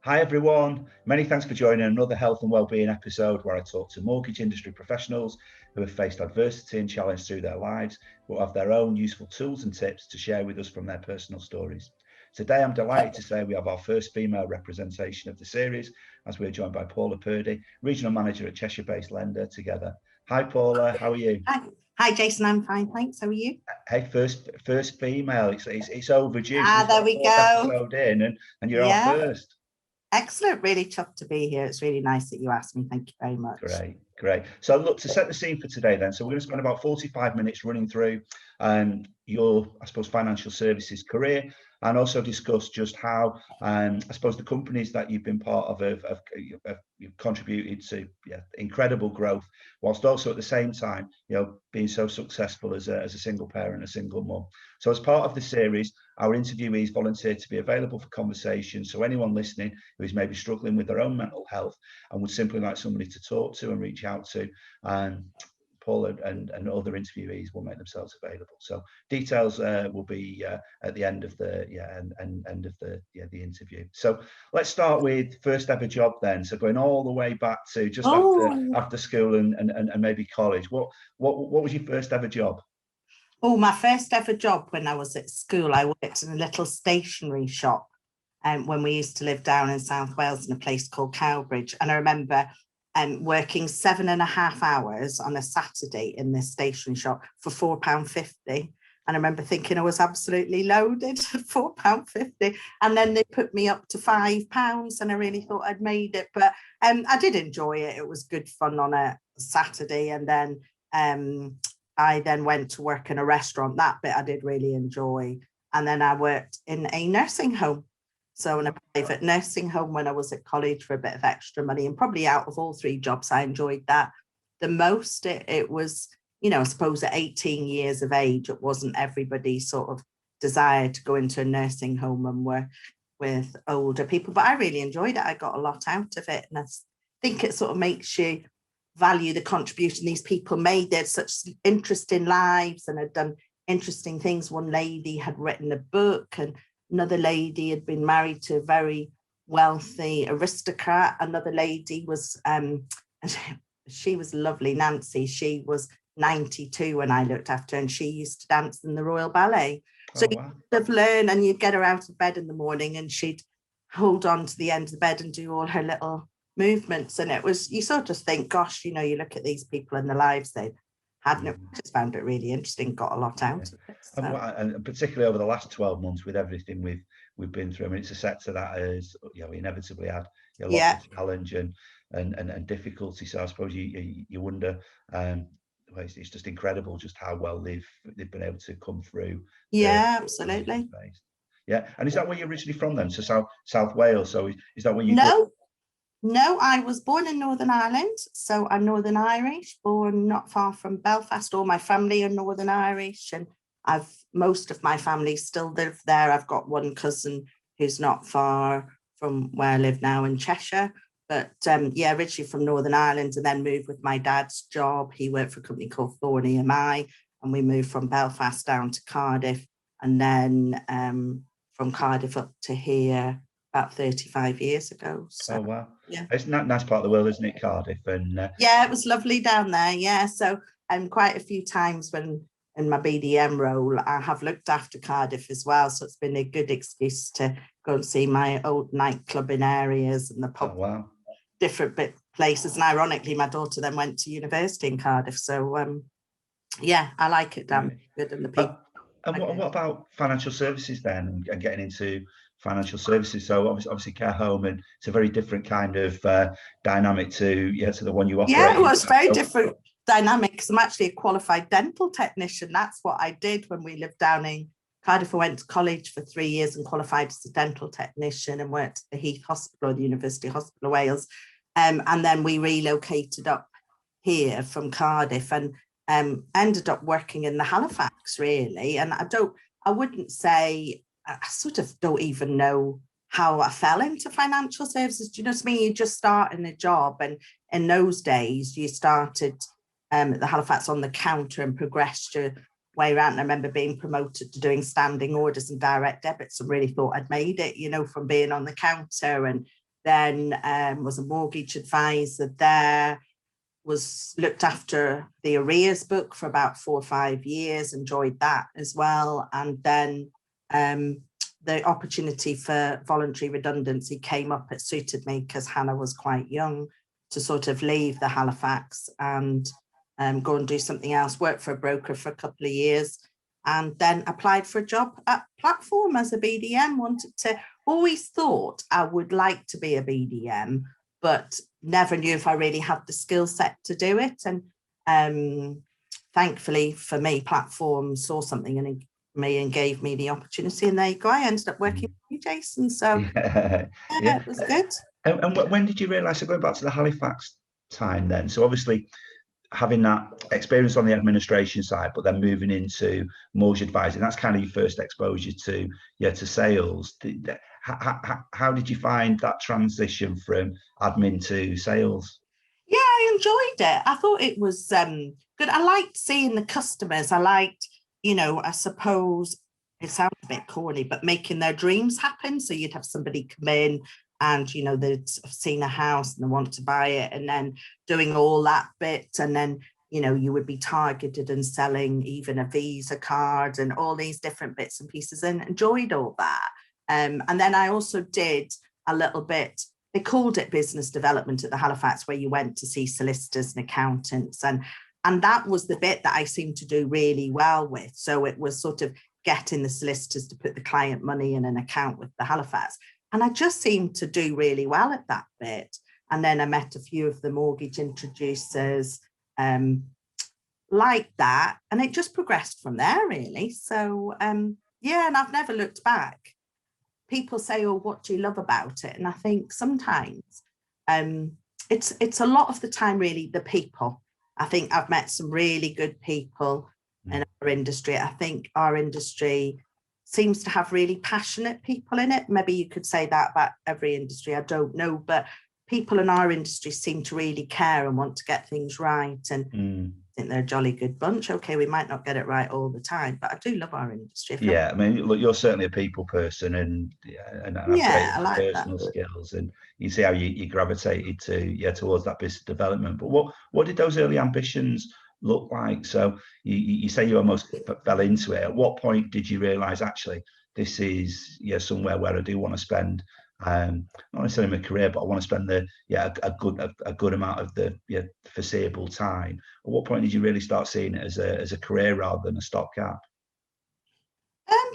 Hi everyone, many thanks for joining another Health and Wellbeing episode where I talk to mortgage industry professionals who have faced adversity and challenge through their lives, but have their own useful tools and tips to share with us from their personal stories. Today I'm delighted to say we have our first female representation of the series as we're joined by Paula Purdy, Regional Manager at Cheshire-based lender Together. Hi Paula, how are you? Hi Jason, I'm fine, thanks. How are you? Hey, first female, it's overdue. There we go. Episode in and you're our first. Excellent, really chuffed to be here. It's really nice that you asked me. Thank you very much. Great. So look, to set the scene for today then, so we're going to spend about 45 minutes running through your, I suppose, financial services career, and also discuss just how, I suppose, the companies that you've been part of have contributed to incredible growth, whilst also at the same time, being so successful as a single parent, a single mum. So as part of the series, our interviewees volunteered to be available for conversation. So anyone listening who is maybe struggling with their own mental health and would simply like somebody to talk to and reach out to, Paul and other interviewees will make themselves available. So details will be at the end of the end of the interview. So let's start with first ever job then. So going all the way back to just after school and maybe college. What was your first ever job? Oh, my first ever job when I was at school, I worked in a little stationery shop when we used to live down in South Wales in a place called Cowbridge. And I remember working 7.5 hours on a Saturday in this stationery shop for £4.50. And I remember thinking I was absolutely loaded at £4.50. And then they put me up to £5 and I really thought I'd made it. But I did enjoy it. It was good fun on a Saturday. And then I then went to work in a restaurant. That bit I did really enjoy. And then I worked in a nursing home. So in a private nursing home when I was at college for a bit of extra money. And probably out of all three jobs, I enjoyed that the most. It was, I suppose at 18 years of age, it wasn't everybody sort of desired to go into a nursing home and work with older people. But I really enjoyed it. I got a lot out of it. And I think it sort of makes you value the contribution these people made. They had such interesting lives and had done interesting things. One lady had written a book and another lady had been married to a very wealthy aristocrat. Another lady was, she was lovely, Nancy. She was 92 when I looked after her and she used to dance in the Royal Ballet. So wow. You'd have learned and you'd get her out of bed in the morning and she'd hold on to the end of the bed and do all her little movements. And it was, you sort of think, gosh, you look at these people and the lives they've had. And I just found it really interesting, got a lot out of it. So. And particularly over the last 12 months with everything we've been through, I mean, it's a sector that has inevitably had lots of challenge and difficulty. So I suppose you wonder, it's just incredible just how well they've been able to come through. Yeah, absolutely. Yeah, and is that where you're originally from then? So South Wales. So is that where you? No, I was born in Northern Ireland, so I'm Northern Irish, born not far from Belfast. All my family are Northern Irish, and most of my family still live there. I've got one cousin who's not far from where I live now in Cheshire, but originally from Northern Ireland, and then moved with my dad's job. He worked for a company called Thorny EMI, and we moved from Belfast down to Cardiff, and then from Cardiff up to here about 35 years ago. So, oh wow, yeah, it's a nice part of the world, isn't it, Cardiff? And yeah, it was lovely down there. Yeah, so quite a few times when in my BDM role, I have looked after Cardiff as well. So it's been a good excuse to go and see my old nightclubbing areas and the pub, different places. And ironically, my daughter then went to university in Cardiff. So I like it down there. Good, and the people. And what about financial services then, and getting into financial services? So obviously care home, and it's a very different kind of dynamic to the one you operate. Yeah, it was very different dynamic because I'm actually a qualified dental technician. That's what I did when we lived down in Cardiff. I went to college for 3 years and qualified as a dental technician and worked at the Heath Hospital, the University Hospital of Wales. And then we relocated up here from Cardiff and ended up working in the Halifax, really. And I wouldn't say, I sort of don't even know how I fell into financial services. Do you know what I mean? You just start in a job, and in those days you started at the Halifax on the counter and progressed your way around. And I remember being promoted to doing standing orders and direct debits and really thought I'd made it, from being on the counter. And then was a mortgage advisor there, looked after the arrears book for about 4 or 5 years, enjoyed that as well. And then the opportunity for voluntary redundancy came up. It suited me because Hannah was quite young to sort of leave the Halifax and go and do something else, work for a broker for a couple of years, and then applied for a job at Platform as a BDM. Always thought I would like to be a BDM, but never knew if I really had the skill set to do it. And thankfully for me, Platform saw something in me and gave me the opportunity, and there you go. I ended up working with you, Jason. So yeah, it was good. And when did you realise, so going back to the Halifax time then, so obviously having that experience on the administration side, but then moving into mortgage advising, that's kind of your first exposure to sales. How did you find that transition from admin to sales? Yeah, I enjoyed it. I thought it was good. I liked seeing the customers. I liked, I suppose it sounds a bit corny, but making their dreams happen. So you'd have somebody come in and, they'd seen a house and they want to buy it, and then doing all that bit. And then, you would be targeted and selling even a Visa card and all these different bits and pieces, and enjoyed all that. And then I also did a little bit, they called it business development at the Halifax, where you went to see solicitors and accountants. And that was the bit that I seemed to do really well with. So it was sort of getting the solicitors to put the client money in an account with the Halifax. And I just seemed to do really well at that bit. And then I met a few of the mortgage introducers like that. And it just progressed from there, really. So, yeah, and I've never looked back. People say, oh, what do you love about it? And I think sometimes it's a lot of the time, really, the people. I think I've met some really good people in our industry. I think our industry seems to have really passionate people in it. Maybe you could say that about every industry, I don't know, but people in our industry seem to really care and want to get things right. And I think they're a jolly good bunch. Okay, we might not get it right all the time, but I do love our industry. Yeah, I mean, look, you're certainly a people person, and I like personal skills, and you see how you gravitated towards that business development. But what did those early ambitions look like? So you say you almost fell into it. At what point did you realise, actually, this is somewhere where I do want to spend not necessarily my career, but I want to spend a good amount of the foreseeable time? At what point did you really start seeing it as a career rather than a stopgap?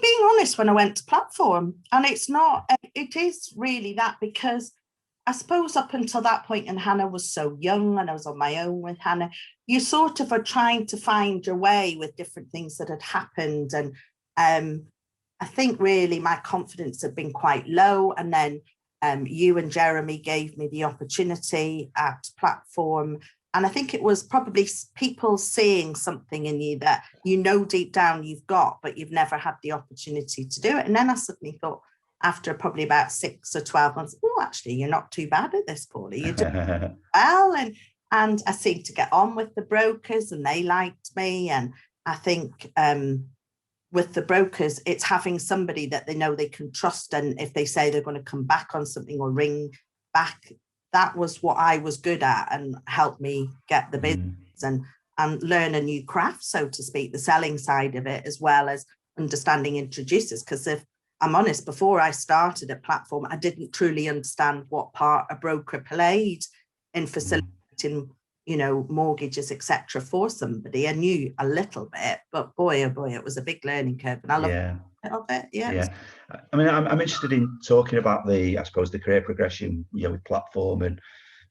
Being honest, when I went to Platform, and it is really that, because I suppose up until that point, and Hannah was so young and I was on my own with Hannah, you sort of are trying to find your way with different things that had happened. And I think really my confidence had been quite low. And then you and Jeremy gave me the opportunity at Platform. And I think it was probably people seeing something in you that deep down you've got, but you've never had the opportunity to do it. And then I suddenly thought, after probably about 6 or 12 months, oh, actually, you're not too bad at this, Paula. You're doing well. And I seemed to get on with the brokers, and they liked me. And I think with the brokers, it's having somebody that they know they can trust. And if they say they're going to come back on something or ring back, that was what I was good at, and helped me get the business and learn a new craft, so to speak, the selling side of it, as well as understanding introducers. Because if I'm honest, before I started at Platform, I didn't truly understand what part a broker played in facilitating, mortgages, etc., for somebody. I knew a little bit, but boy, oh boy, it was a big learning curve, and I loved it. Yeah. I mean, I'm interested in talking about the career progression, with Platform and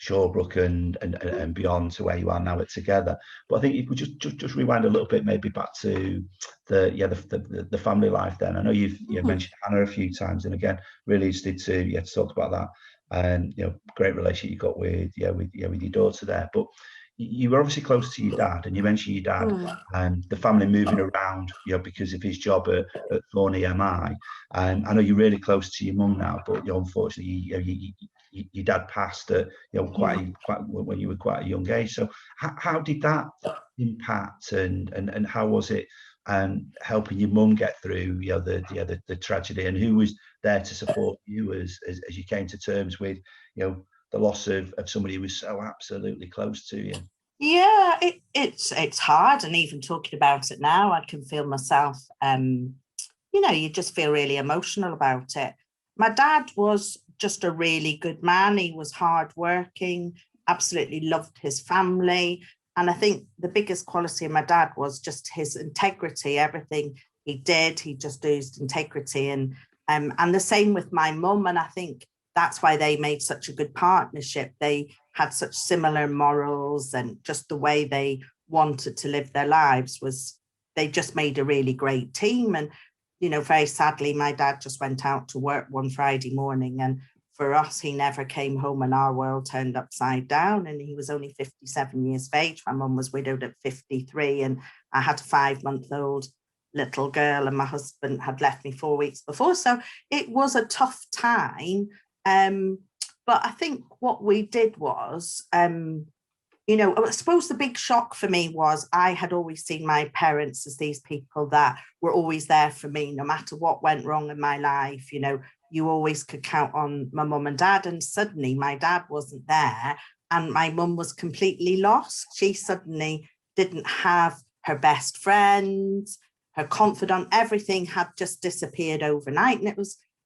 Shawbrook and beyond to where you are now at Together. But I think if we just rewind a little bit, maybe back to the family life. Then I know you've mentioned Hannah a few times, and again, really interested to talk about that. And great relationship you got with your daughter there. But you were obviously close to your dad, and you mentioned your dad and the family moving around, because of his job at Thorn EMI. And I know you're really close to your mum now, but unfortunately, your dad passed at quite when you were quite a young age. So how did that impact, and how was it and helping your mum get through, the tragedy, and who was there to support you as you came to terms with, the loss of somebody who was so absolutely close to you? Yeah, it's hard, and even talking about it now, I can feel myself. You just feel really emotional about it. My dad was just a really good man. He was hardworking, absolutely loved his family. And I think the biggest quality of my dad was just his integrity. Everything he did, he just oozed integrity. And the same with my mum. And I think that's why they made such a good partnership. They had such similar morals, and just the way they wanted to live their lives was, they just made a really great team. And very sadly, my dad just went out to work one Friday morning, and for us, he never came home, and our world turned upside down. And he was only 57 years of age. My mum was widowed at 53, and I had a 5-month-old little girl, and my husband had left me 4 weeks before. So it was a tough time. But I think what we did was, I suppose the big shock for me was, I had always seen my parents as these people that were always there for me, no matter what went wrong in my life. You always could count on my mum and dad, and suddenly my dad wasn't there, and my mum was completely lost. She suddenly didn't have her best friends, her confidant. Everything had just disappeared overnight, and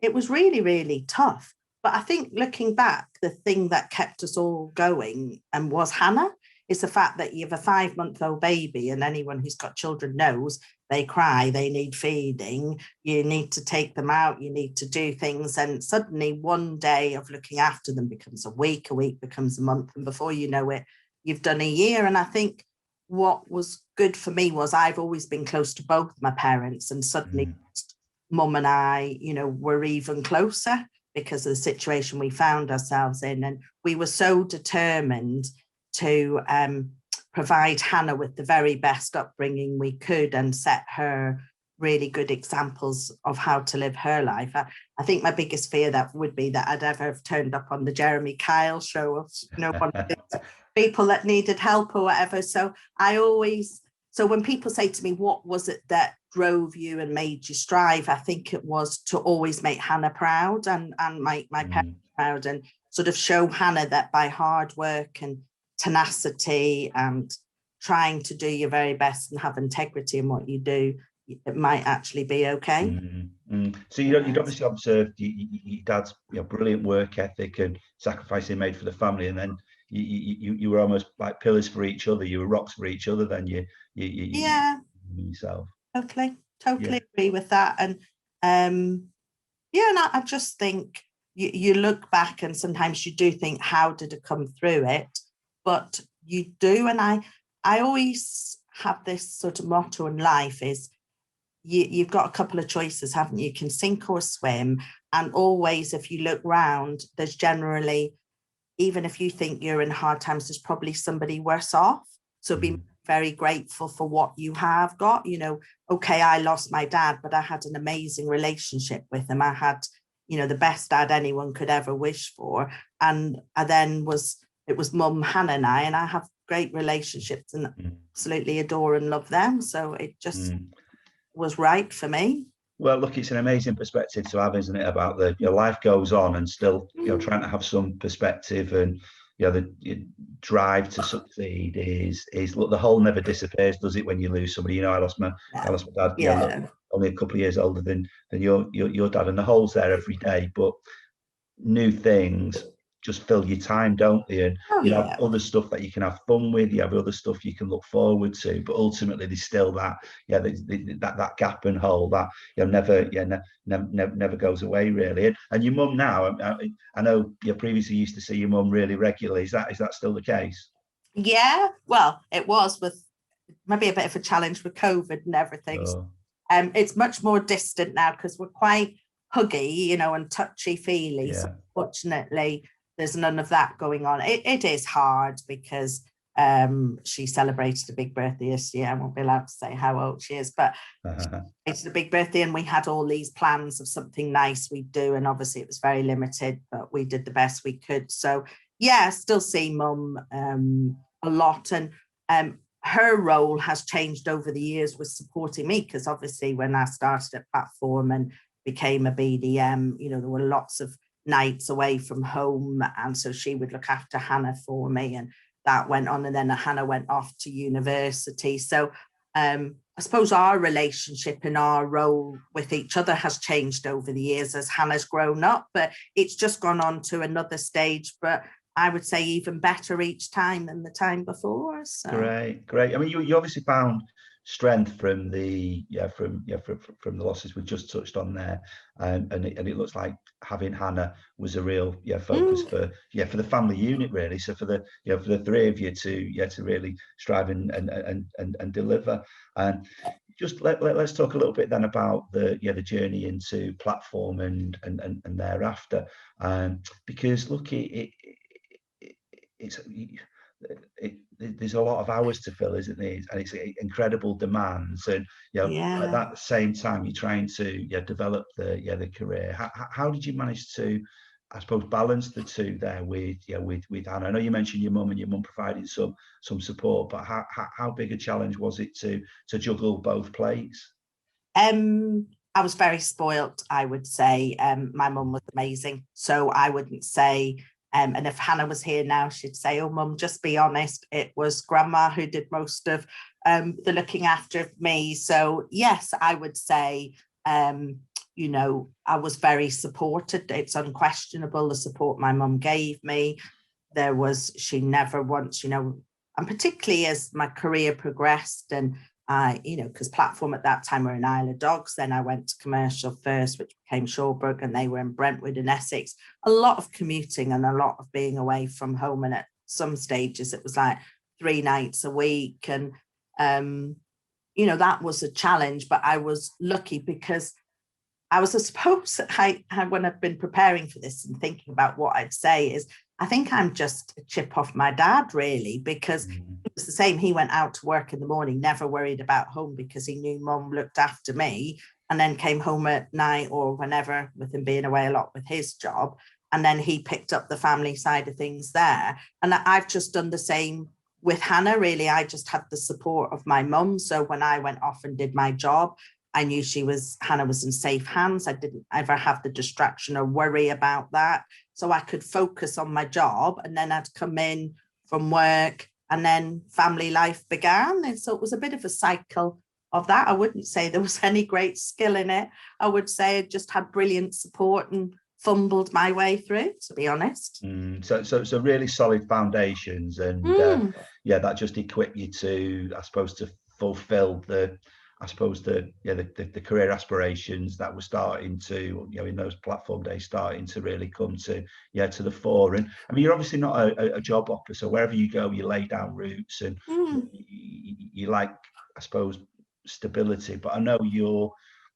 it was really, really tough. But I think looking back, the thing that kept us all going was Hannah. It's the fact that you have a 5-month-old baby, and anyone who's got children knows they cry, they need feeding, you need to take them out, you need to do things. And suddenly one day of looking after them becomes a week becomes a month, and before you know it, you've done a year. And I think what was good for me was, I've always been close to both my parents, and suddenly mum and I, were even closer, because of the situation we found ourselves in. And we were so determined to provide Hannah with the very best upbringing we could, and set her really good examples of how to live her life. I think my biggest fear that would be that I'd ever have turned up on the Jeremy Kyle show of, one of the people that needed help or whatever. So when people say to me, what was it that drove you and made you strive? I think it was to always make Hannah proud, and my parents proud, and sort of show Hannah that by hard work and tenacity and trying to do your very best and have integrity in what you do, it might actually be okay. So you'd obviously observed your dad's brilliant work ethic and sacrifice he made for the family, and then you were almost like pillars for each other. You were rocks for each other. Then you yourself. Totally agree with that. And and I just think you look back, and sometimes you do think, how did it come through it? But you do. And I always have this sort of motto in life is, you've got a couple of choices, haven't you? You can sink or swim. And always, if you look round, there's generally, even if you think you're in hard times, there's probably somebody worse off. So be very grateful for what you have got. Okay, I lost my dad, but I had an amazing relationship with him. I had, the best dad anyone could ever wish for. And it was mum, Hannah, and I have great relationships, and absolutely adore and love them. So it just was right for me. Well, look, it's an amazing perspective to have, isn't it? About life goes on, and still, trying to have some perspective, and the drive to succeed is look. The hole never disappears, does it? When you lose somebody, I lost my dad. Only a couple of years older than your dad, and the hole's there every day. But new things just fill your time, don't they? And you have other stuff that you can have fun with. You have other stuff you can look forward to. But ultimately, there's still that that gap and hole that never goes away, really. And your mum now, I know you previously used to see your mum really regularly. Is that still the case? Yeah, well, it was, with maybe a bit of a challenge with COVID and everything. Oh. It's much more distant now, because we're quite huggy, and touchy-feely. Yeah. So fortunately, there's none of that going on. It is hard, because she celebrated a big birthday this year. I won't be allowed to say how old she is, but it's a big birthday, and we had all these plans of something nice we'd do, and obviously it was very limited, but we did the best we could. So still see mum a lot, and her role has changed over the years with supporting me, because obviously when I started at Platform and became a BDM, there were lots of nights away from home, and so she would look after Hannah for me, and that went on, and then Hannah went off to university. So I suppose our relationship and our role with each other has changed over the years as Hannah's grown up, but it's just gone on to another stage, but I would say even better each time than the time before. So. Great. I mean, you obviously found strength from the from the losses we just touched on there, and it looks like having Hannah was a real focus for the family unit, really. So for the for the three of you to really strive and deliver. And just let's talk a little bit then about the journey into Platform and thereafter, because look, there's a lot of hours to fill, isn't there? And it's incredible demands, and at that same time you're trying to develop the career. How did you manage to, I suppose, balance the two there with Hannah? I know you mentioned your mum, and your mum provided some support, but how big a challenge was it to juggle both plates? I was very spoilt, I would say. My mum was amazing, so I wouldn't say. And if Hannah was here now, she'd say, "Oh, Mum, just be honest. It was Grandma who did most of the looking after me." So yes, I would say, I was very supported. It's unquestionable the support my mum gave me. She never once, and particularly as my career progressed, and because Platform at that time were in Isle of Dogs, then I went to commercial first, which became Shawbrook, and they were in Brentwood and Essex. A lot of commuting and a lot of being away from home, and at some stages it was like 3 nights a week, and that was a challenge. But I was lucky because I suppose when I've been preparing for this and thinking about what I'd say is, I think I'm just a chip off my dad, really, because it was the same. He went out to work in the morning, never worried about home, because he knew Mum looked after me, and then came home at night or whenever, with him being away a lot with his job. And then he picked up the family side of things there. And I've just done the same with Hannah, really. I just had the support of my mum. So when I went off and did my job, I knew Hannah was in safe hands. I didn't ever have the distraction or worry about that. So I could focus on my job, and then I'd come in from work, and then family life began. And so it was a bit of a cycle of that. I wouldn't say there was any great skill in it. I would say I just had brilliant support and fumbled my way through, to be honest. So really solid foundations, and that just equipped you to, I suppose, to fulfill the career aspirations that were starting to, in those Platform days, starting to really come to the fore. And I mean, you're obviously not a job hopper, so wherever you go, you lay down roots, and you like, I suppose, stability. But I know you're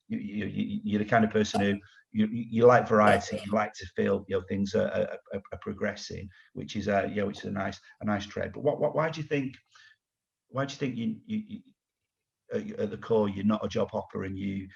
the kind of person who you like variety. You like to feel things are progressing, which is a nice trait. But why do you think you at the core you're not a job hopper, and you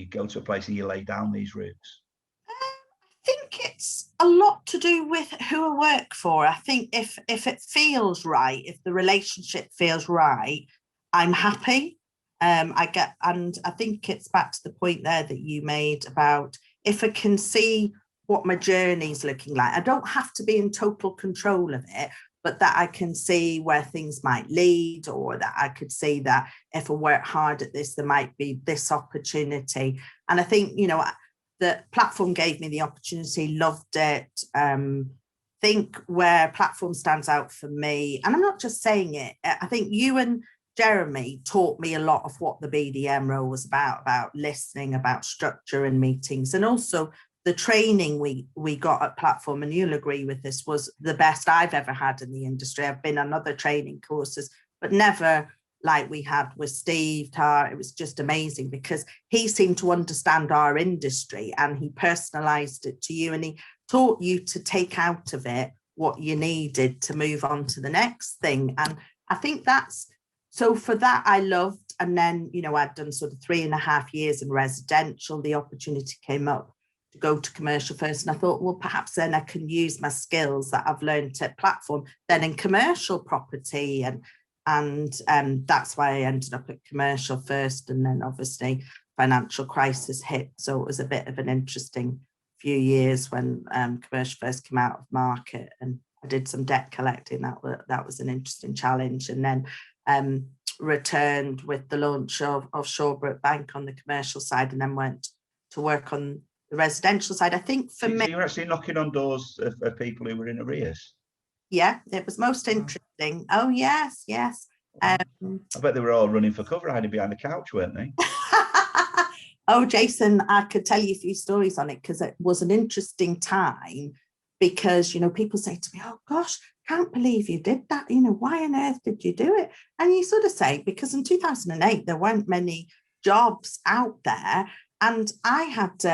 go to a place and you lay down these roots? I think it's a lot to do with who I work for. I think if it feels right, if the relationship feels right, I'm happy. And I think it's back to the point there that you made about, if I can see what my journey's looking like, I don't have to be in total control of it, but that I can see where things might lead, or that I could see that if I work hard at this, there might be this opportunity. And I think, the Platform gave me the opportunity, loved it. Think where Platform stands out for me, and I'm not just saying it, I think you and Jeremy taught me a lot of what the BDM role was about listening, about structure and meetings, and also the training we got at Platform, and you'll agree with this, was the best I've ever had in the industry. I've been on other training courses, but never like we had with Steve Tarr. It was just amazing, because he seemed to understand our industry, and he personalized it to you, and he taught you to take out of it what you needed to move on to the next thing. And I think so for that I loved. And then, I'd done sort of 3.5 years in residential. The opportunity came up to go to commercial first, and I thought, well, perhaps then I can use my skills that I've learned at Platform then in commercial property. And And that's why I ended up at commercial first, and then obviously financial crisis hit. So it was a bit of an interesting few years when commercial first came out of market, and I did some debt collecting. That was an interesting challenge. And then returned with the launch of Shawbrook Bank on the commercial side, and then went to work on the residential side. I think for me, you were actually knocking on doors of people who were in arrears. Yeah, it was most interesting. Oh, yes. I bet they were all running for cover, hiding behind the couch, weren't they? Oh, Jason, I could tell you a few stories on it, because it was an interesting time. Because, people say to me, oh, gosh, can't believe you did that. Why on earth did you do it? And you sort of say, because in 2008, there weren't many jobs out there. And I had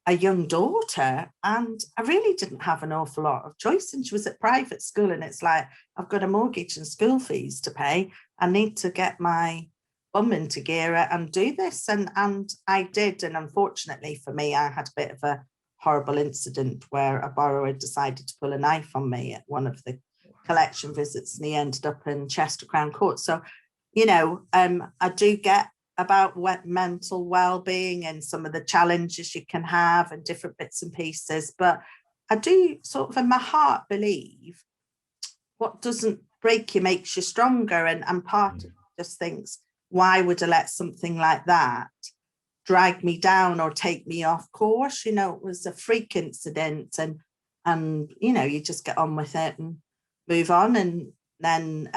a young daughter, and I really didn't have an awful lot of choice. And she was at private school, and it's like, I've got a mortgage and school fees to pay. I need to get my bum into gear and do this. And I did. And unfortunately for me, I had a bit of a horrible incident where a borrower decided to pull a knife on me at one of the collection visits, and he ended up in Chester Crown Court. So, I do get about mental well-being and some of the challenges you can have and different bits and pieces, but I do sort of in my heart believe what doesn't break you makes you stronger, and part of just thinks, why would I let something like that drag me down or take me off course? It was a freak incident, and you just get on with it and move on. And then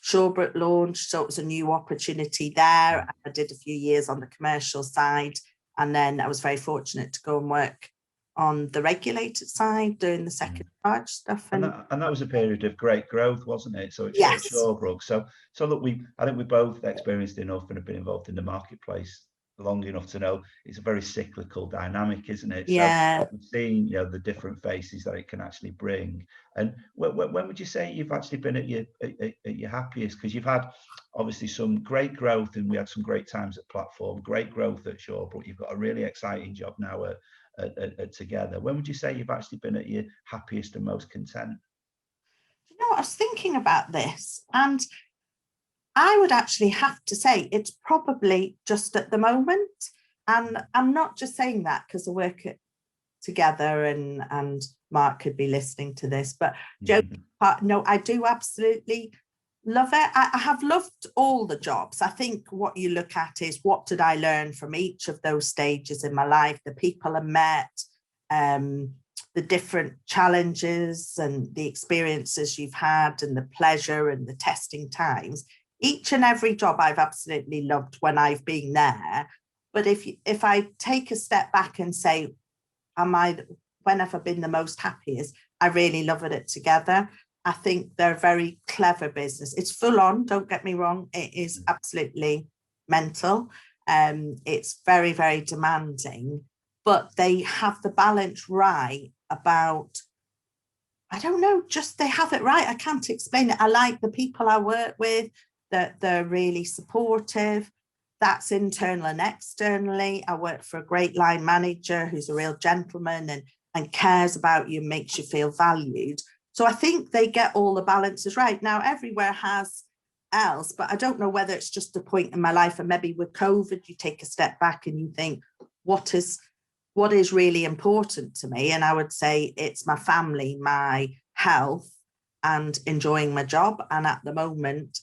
Shawbrook launched, so it was a new opportunity there. I did a few years on the commercial side, and then I was very fortunate to go and work on the regulated side, doing the second charge stuff. And that was a period of great growth, wasn't it? So it's yes. Shawbrook. So look, I think we both experienced enough and have been involved in the marketplace long enough to know it's a very cyclical dynamic, isn't it? Yeah. So we've seen, the different faces that it can actually bring. And when would you say you've actually been at your happiest? Because you've had obviously some great growth, and we had some great times at Platform, great growth at Shawbrook. You've got a really exciting job now at Together. When would you say you've actually been at your happiest and most content? I was thinking about this, and I would actually have to say it's probably just at the moment. And I'm not just saying that because I work at Together, and Mark could be listening to this, but no, I do absolutely love it. I have loved all the jobs. I think what you look at is, what did I learn from each of those stages in my life, the people I met, the different challenges and the experiences you've had, and the pleasure and the testing times. Each and every job I've absolutely loved when I've been there. But if I take a step back and say, when have I been the most happiest? I really love it at Together. I think they're a very clever business. It's full on, don't get me wrong. It is absolutely mental. It's very, very demanding, but they have the balance right about, I don't know, just they have it right. I can't explain it. I like the people I work with, that they're really supportive. That's internal and externally. I work for a great line manager who's a real gentleman and cares about you, makes you feel valued. So I think they get all the balances right. Now, everywhere has else, but I don't know whether it's just a point in my life, and maybe with COVID, you take a step back and you think, what is really important to me? And I would say it's my family, my health, and enjoying my job. And at the moment,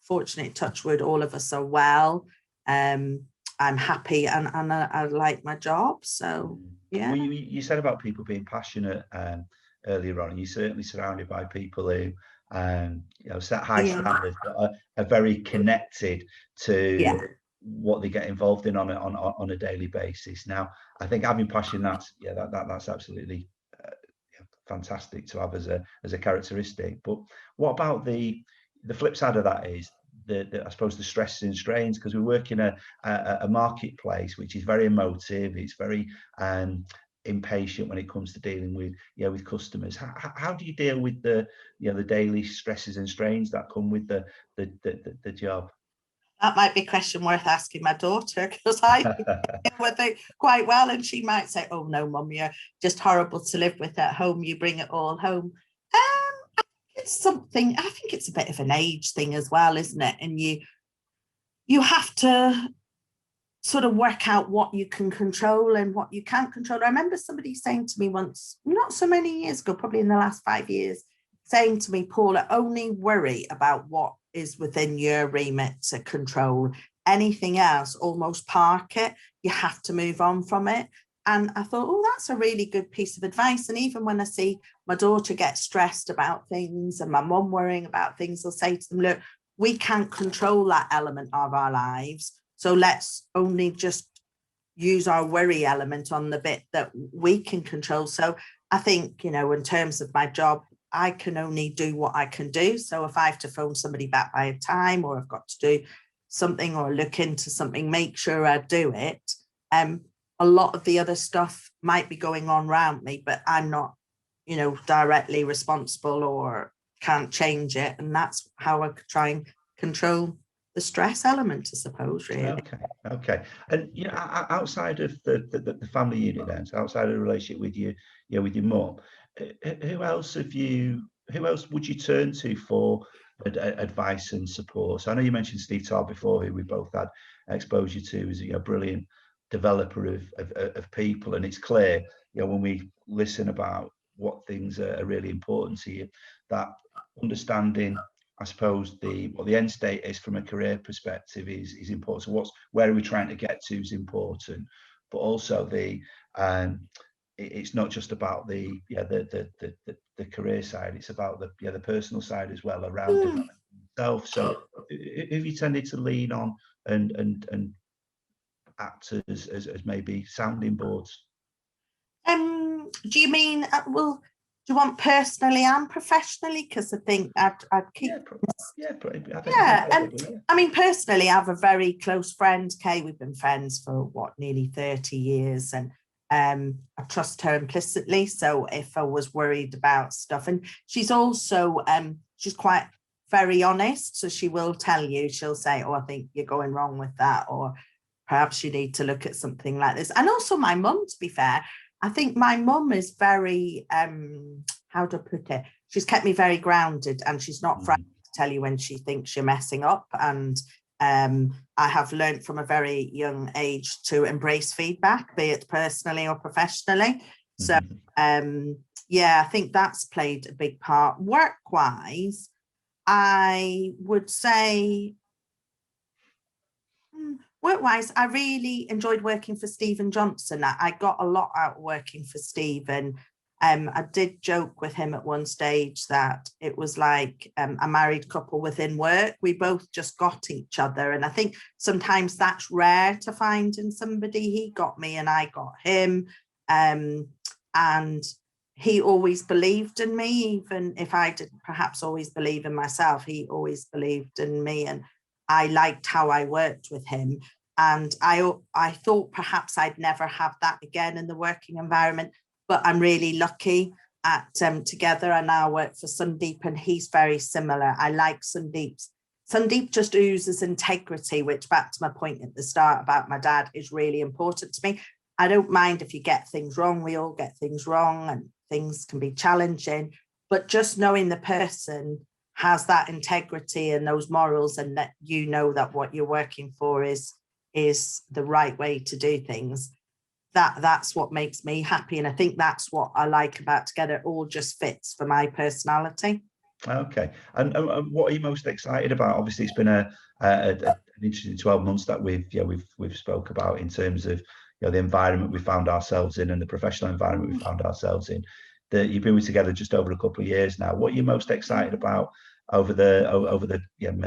fortunately, touch wood, all of us are well. I'm happy and I like my job. So, yeah. Well, you said about people being passionate earlier on, and you're certainly surrounded by people who set high standards, but are very connected to what they get involved in on a daily basis. Now, I think having passion, that's absolutely fantastic to have as a characteristic. But what about the flip side of that is I suppose the stresses and strains, because we work in a marketplace which is very emotive. It's very impatient when it comes to dealing with customers. How do you deal with the daily stresses and strains that come with the job? That might be a question worth asking my daughter, because I deal with it quite well, and she might say, "Oh no, Mum, you're just horrible to live with at home. You bring it all home." it's something, I think it's a bit of an age thing as well, isn't it? And you have to sort of work out what you can control and what you can't control. I remember somebody saying to me once, not so many years ago, probably in the last 5 years, saying to me, Paula, only worry about what is within your remit to control. Anything else, almost park it. You have to move on from it. And I thought, oh, that's a really good piece of advice. And even when I see my daughter get stressed about things and my mum worrying about things, I'll say to them, look, we can't control that element of our lives. So let's only just use our worry element on the bit that we can control. So I think, you know, in terms of my job, I can only do what I can do. So if I have to phone somebody back by a time, or I've got to do something or look into something, make sure I do it. A lot of the other stuff might be going on around me, but I'm not, you know, directly responsible or can't change it. And that's how I could try and control the stress element, I suppose, really. Okay. And you know, outside of the family unit, then, so outside of the relationship with you know, with your mum, who else would you turn to for advice and support? So I know you mentioned Steve Tarr before, who we both had exposure to as a brilliant developer of people, and it's clear, you know, when we listen about what things are really important to you, that understanding, I suppose, what the end state is from a career perspective is important. So where are we trying to get to is important, but also it's not just about the career side. It's about the personal side as well, around developing yourself. So have you tended to lean on and act as maybe sounding boards? Do you mean, well, do you want personally and professionally? Because I think I'd keep... I mean, personally, I have a very close friend, Kay. We've been friends for, nearly 30 years. And I trust her implicitly. So if I was worried about stuff, and she's also, she's quite very honest. So she will tell you, she'll say, oh, I think you're going wrong with that, or perhaps you need to look at something like this. And also my mum, to be fair, I think my mum is very, how to put it? She's kept me very grounded, and she's not frightened to tell you when she thinks you're messing up. And I have learned from a very young age to embrace feedback, be it personally or professionally. So, yeah, I think that's played a big part. Work-wise, I would say... Work-wise, I really enjoyed working for Stephen Johnson. I got a lot out working for Stephen. I did joke with him at one stage that it was like a married couple within work. We both just got each other. And I think sometimes that's rare to find in somebody. He got me and I got him. And he always believed in me, even if I didn't perhaps always believe in myself. He always believed in me, and I liked how I worked with him. And I thought perhaps I'd never have that again in the working environment, but I'm really lucky at Together. I now work for Sandeep, and he's very similar. I like Sandeep's. Sandeep just oozes integrity, which, back to my point at the start about my dad, is really important to me. I don't mind if you get things wrong. We all get things wrong and things can be challenging, but just knowing the person has that integrity and those morals, and that you know that what you're working for is the right way to do things, that's what makes me happy. And I think that's what I like about Together. It all just fits for my personality. Okay. And what are you most excited about? Obviously, it's been an interesting 12 months that we've spoke about in terms of the environment we found ourselves in and the professional environment we found ourselves in. That you've been together just over a couple of years now. What are you most excited about over the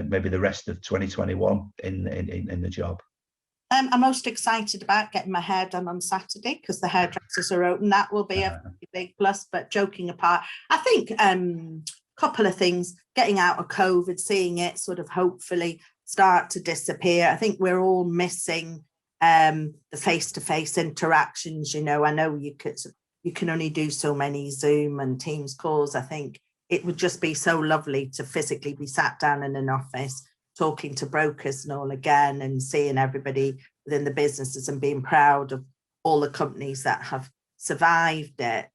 maybe the rest of 2021 in the job? I'm most excited about getting my hair done on Saturday, because the hairdressers are open. That will be a big plus. But joking apart, I think couple of things: getting out of COVID, seeing it sort of hopefully start to disappear. I think we're all missing the face-to-face interactions. I know you can only do so many Zoom and Teams calls. I think it would just be so lovely to physically be sat down in an office talking to brokers and all again, and seeing everybody within the businesses and being proud of all the companies that have survived it.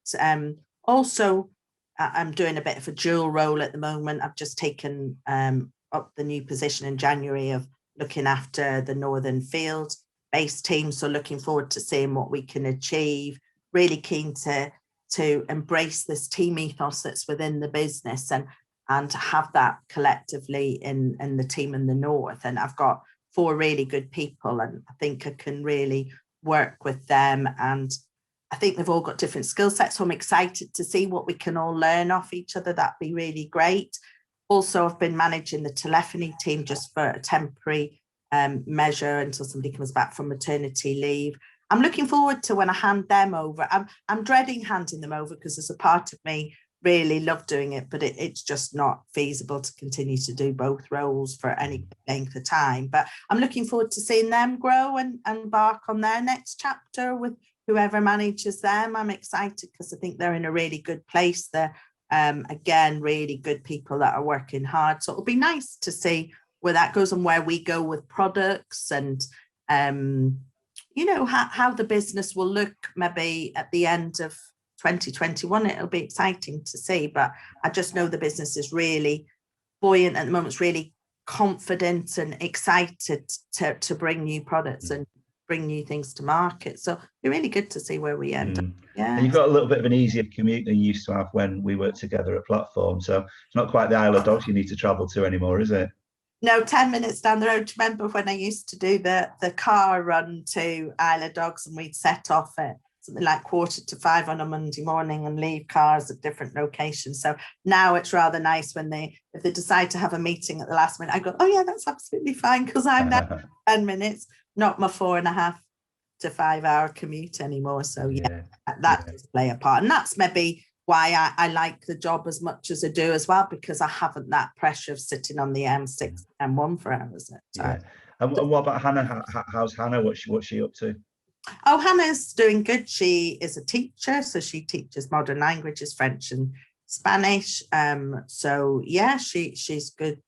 Also, I'm doing a bit of a dual role at the moment. I've just taken up the new position in January of looking after the Northern Field based team. So looking forward to seeing what we can achieve. Really keen to embrace this team ethos that's within the business and to have that collectively in the team in the North. And I've got 4 really good people, and I think I can really work with them. And I think they've all got different skill sets. So I'm excited to see what we can all learn off each other. That'd be really great. Also, I've been managing the telephony team just for a temporary measure until somebody comes back from maternity leave. I'm looking forward to when I hand them over. I'm dreading handing them over because there's a part of me really love doing it, but it's just not feasible to continue to do both roles for any length of time. But I'm looking forward to seeing them grow and embark on their next chapter with whoever manages them. I'm excited because I think they're in a really good place. They're, again, really good people that are working hard. So it'll be nice to see where that goes and where we go with products and, you know, how the business will look maybe at the end of 2021. It'll be exciting to see, but I just know the business is really buoyant at the moment. It's really confident and excited to bring new products and bring new things to market. So it'll be really good to see where we end up. Yeah. And you've got a little bit of an easier commute than you used to have when we worked together at Platform. So it's not quite the Isle of Dogs you need to travel to anymore, is it? No, 10 minutes down the road. Do you remember when I used to do the car run to Isle of Dogs, and we'd set off at something like 4:45 on a Monday morning and leave cars at different locations? So now it's rather nice when if they decide to have a meeting at the last minute, I go, oh yeah, that's absolutely fine, because I'm now 10 minutes, not my 4.5 to 5 hour commute anymore. So yeah, that does play a part. And that's maybe why I like the job as much as I do as well, because I haven't that pressure of sitting on the M6 and M1 for hours at a time. And what about Hannah? How's Hannah? What's she up to? Oh, Hannah's doing good. She is a teacher, so she teaches modern languages, French and Spanish. So yeah, she's good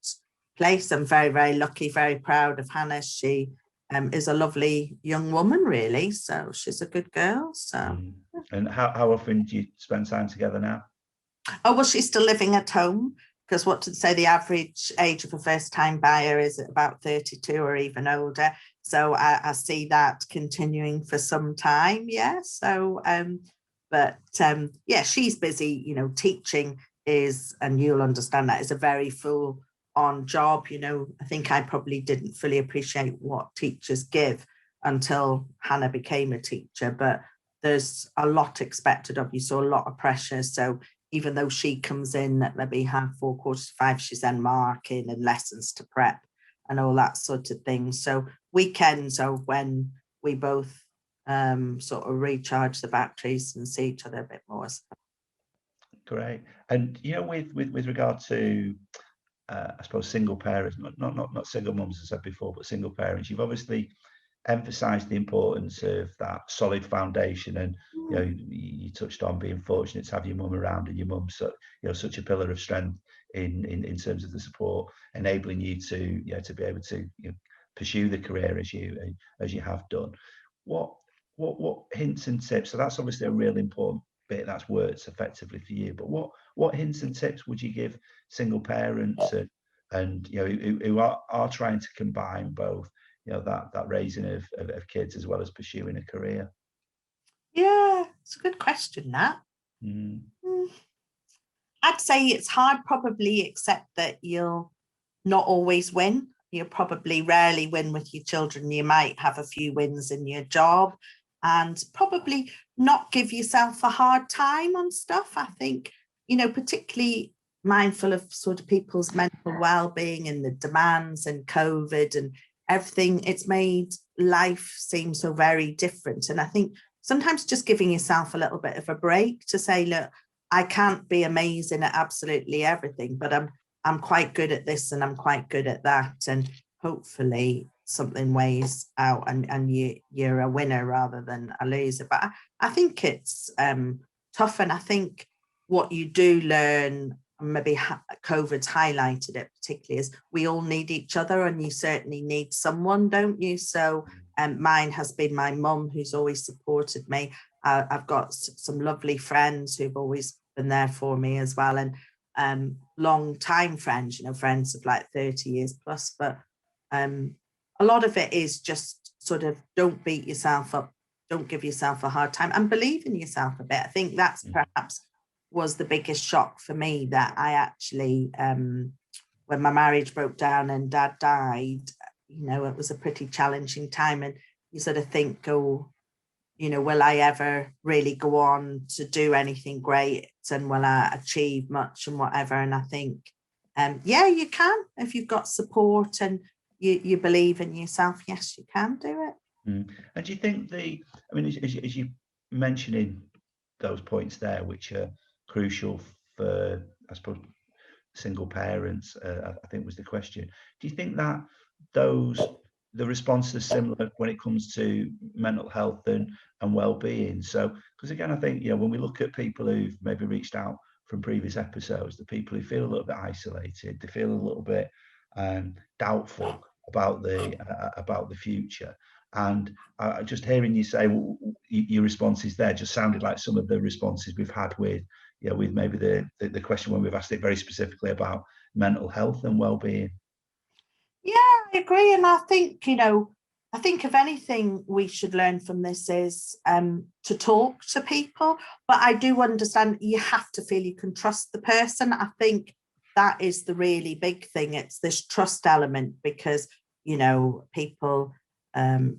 place. I'm very, very lucky, very proud of Hannah. She is a lovely young woman, really. So she's a good girl. So. And how often do you spend time together now? Oh, well, she's still living at home, because what to say, the average age of a first-time buyer is about 32 or even older. So I see that continuing for some time. Yeah. So, yeah, she's busy. You know, teaching is, and you'll understand that, is a very full-on job. You know, I think I probably didn't fully appreciate what teachers give until Hannah became a teacher, but there's a lot expected of you, so a lot of pressure. So even though she comes in at maybe 4:30, 4:45, she's then marking and lessons to prep and all that sort of thing. So weekends are when we both sort of recharge the batteries and see each other a bit more. Great. And you know, with regard to I suppose single parents, not single mums, as I said before, but single parents, you've obviously emphasise the importance of that solid foundation, and you know, you touched on being fortunate to have your mum around, and your mum's such a pillar of strength in terms of the support, enabling you to to be able to pursue the career as you have done. What hints and tips? So that's obviously a really important bit that's worked effectively for you. But what hints and tips would you give single parents and who are trying to combine both? That raising of kids as well as pursuing a career? Yeah, it's a good question, that. I'd say it's hard, probably, except that you'll not always win. You'll probably rarely win with your children. You might have a few wins in your job, and probably not give yourself a hard time on stuff. I think, particularly mindful of sort of people's mental well-being and the demands and COVID and everything. It's made life seem so very different. And I think sometimes just giving yourself a little bit of a break to say, look, I can't be amazing at absolutely everything, but I'm quite good at this and I'm quite good at that. And hopefully something weighs out and you're a winner rather than a loser. But I think it's tough. And I think what you do learn, maybe COVID's highlighted it particularly, is we all need each other, and you certainly need someone, don't you? So mine has been my mum, who's always supported me. I've got some lovely friends who've always been there for me as well, and long time friends, you know, friends of like 30 years plus. But a lot of it is just sort of don't beat yourself up, don't give yourself a hard time, and believe in yourself a bit. I think that's perhaps was the biggest shock for me, that I actually, when my marriage broke down and Dad died, you know, it was a pretty challenging time, and you sort of think, oh, you know, will I ever really go on to do anything great, and will I achieve much and whatever? And I think, yeah, you can, if you've got support and you believe in yourself. Yes, you can do it. And do you think I mean, as you mentioning those points there, which are crucial for, I suppose, single parents, I think was the question. Do you think that the response is similar when it comes to mental health and well-being? So, because again, I think, you know, when we look at people who've maybe reached out from previous episodes, the people who feel a little bit isolated, they feel a little bit doubtful about the future. And just hearing you say your responses there just sounded like some of the responses we've had with, you know, with maybe the question when we've asked it very specifically about mental health and well-being. Yeah, I agree. And I think, you know, I think if anything we should learn from this is to talk to people. But I do understand you have to feel you can trust the person. I think that is the really big thing. It's this trust element, because, you know, people, high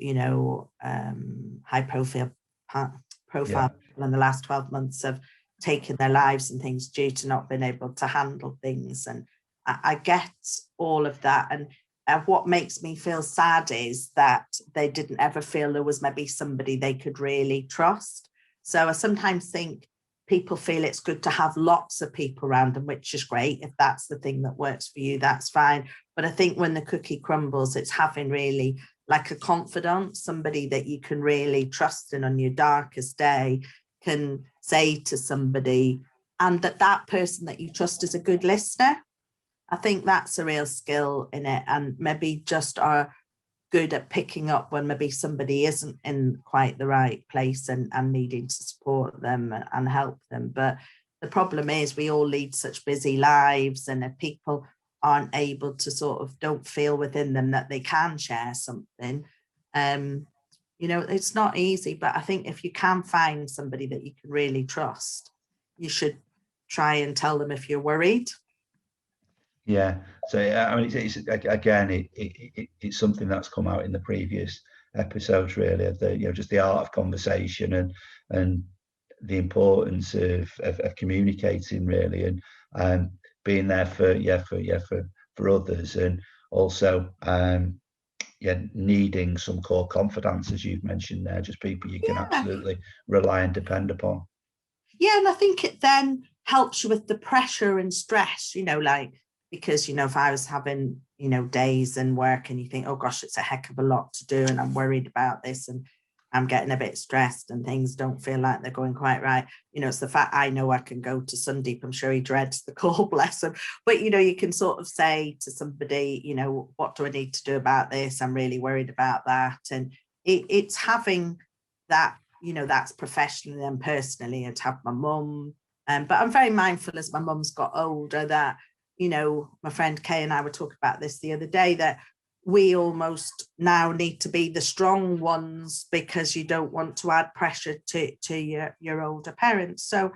profile people in the last 12 months have taken their lives and things due to not being able to handle things. And I get all of that. And what makes me feel sad is that they didn't ever feel there was maybe somebody they could really trust. So I sometimes think people feel it's good to have lots of people around them, which is great. If that's the thing that works for you, that's fine. But I think when the cookie crumbles, it's having really like a confidant, somebody that you can really trust in on your darkest day, can say to somebody, and that person that you trust is a good listener. I think that's a real skill in it, and maybe just are good at picking up when maybe somebody isn't in quite the right place and needing to support them and help them. But the problem is we all lead such busy lives, and if people aren't able to sort of don't feel within them that they can share something, you know, it's not easy. But I think if you can find somebody that you can really trust, you should try and tell them if you're worried. Yeah, so I mean, it's again, it's something that's come out in the previous episodes, really, of the, you know, just the art of conversation and the importance of communicating, really, and being there for others, and also needing some core confidence, as you've mentioned there, just people you can absolutely rely and depend upon. Yeah, and I think it then helps you with the pressure and stress, you know, like, because, you know, if I was having, you know, days and work and you think, oh gosh, it's a heck of a lot to do and I'm worried about this and I'm getting a bit stressed and things don't feel like they're going quite right. You know, it's the fact I know I can go to Sandeep. I'm sure he dreads the call, bless him. But, you know, you can sort of say to somebody, you know, what do I need to do about this? I'm really worried about that. And it's having that, you know, that's professionally and personally, and to have my mum. But I'm very mindful as my mum's got older that, you know, my friend Kay and I were talking about this the other day, that we almost now need to be the strong ones because you don't want to add pressure to your older parents. So,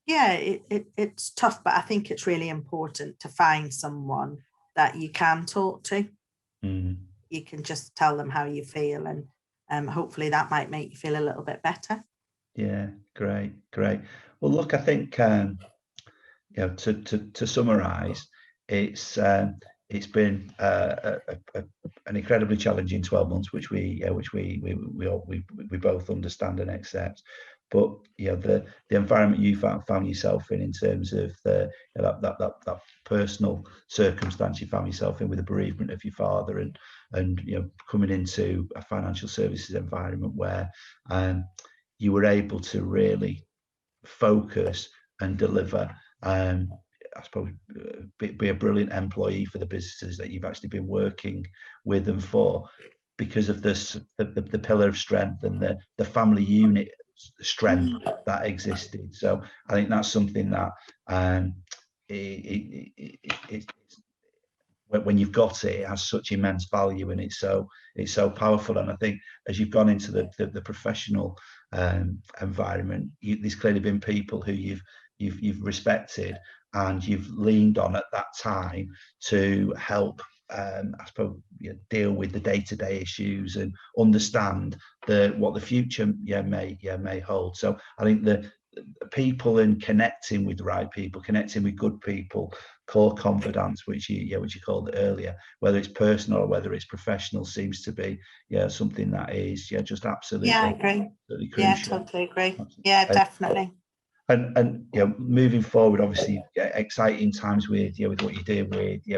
it's tough, but I think it's really important to find someone that you can talk to. You can just tell them how you feel, and hopefully that might make you feel a little bit better. Yeah, great. Well, look, I think you know, to summarize, it's been an incredibly challenging 12 months, which we both understand and accept. But, you know, the environment you found yourself in terms of the, you know, that personal circumstance you found yourself in with the bereavement of your father, and you know, coming into a financial services environment where you were able to really focus and deliver, I suppose, be a brilliant employee for the businesses that you've actually been working with and for, because of this, the pillar of strength and the family unit strength that existed. So I think that's something that when you've got it, it has such immense value, and it's so powerful. And I think as you've gone into the professional environment, there's clearly been people who you've respected and you've leaned on at that time to help, I suppose, deal with the day-to-day issues and understand what the future may hold. So I think the people and connecting with the right people, connecting with good people, core confidence, which you called it earlier, whether it's personal or whether it's professional, seems to be something that is just absolutely, I agree. Absolutely crucial. Totally agree. Definitely. And moving forward, obviously exciting times with what you do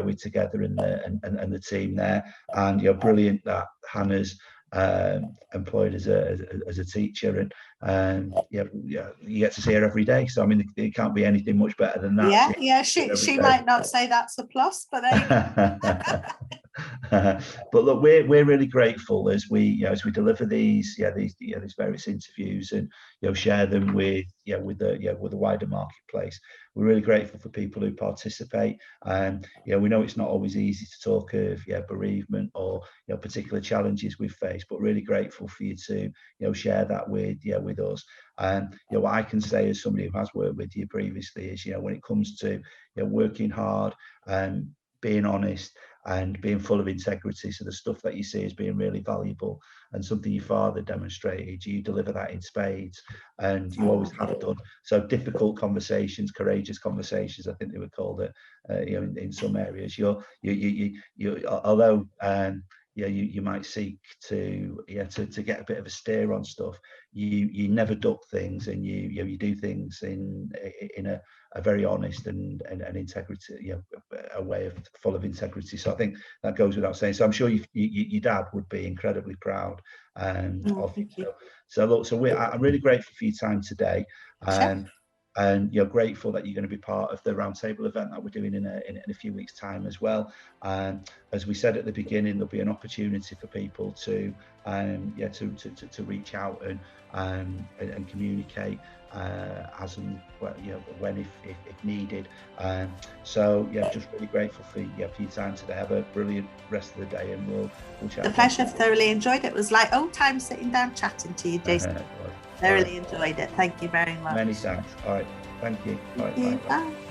with Together and the team there, and brilliant that Hannah's employed as a teacher, and you get to see her every day. So I mean, it can't be anything much better than that. She might not say that's a plus, but but look, we're really grateful as we deliver these various interviews and share them with the wider marketplace. We're really grateful for people who participate, and we know it's not always easy to talk of bereavement or particular challenges we've faced, but really grateful for you to share that with us. And what I can say as somebody who has worked with you previously is when it comes to working hard and being honest and being full of integrity, so the stuff that you see as being really valuable and something your father demonstrated, you deliver that in spades, and you always have done. So difficult conversations, courageous conversations, I think they would call it, in some areas. You although you might seek to get a bit of a steer on stuff, you never duck things, and you do things in a very honest and integrity, a way of full of integrity. So I think that goes without saying. So I'm sure your dad would be incredibly proud of you. So I'm really grateful for your time today. And you're grateful that you're going to be part of the roundtable event that we're doing in a few weeks' time as well. And as we said at the beginning, there'll be an opportunity for people to reach out and communicate as and when if needed. So just really grateful for your time today. Have a brilliant rest of the day, and we'll chat. The pleasure. Thoroughly enjoyed it. It was like old time sitting down chatting to you, Jason. Thoroughly enjoyed it. Thank you very much. Many thanks. All right. Thank you. All right, bye.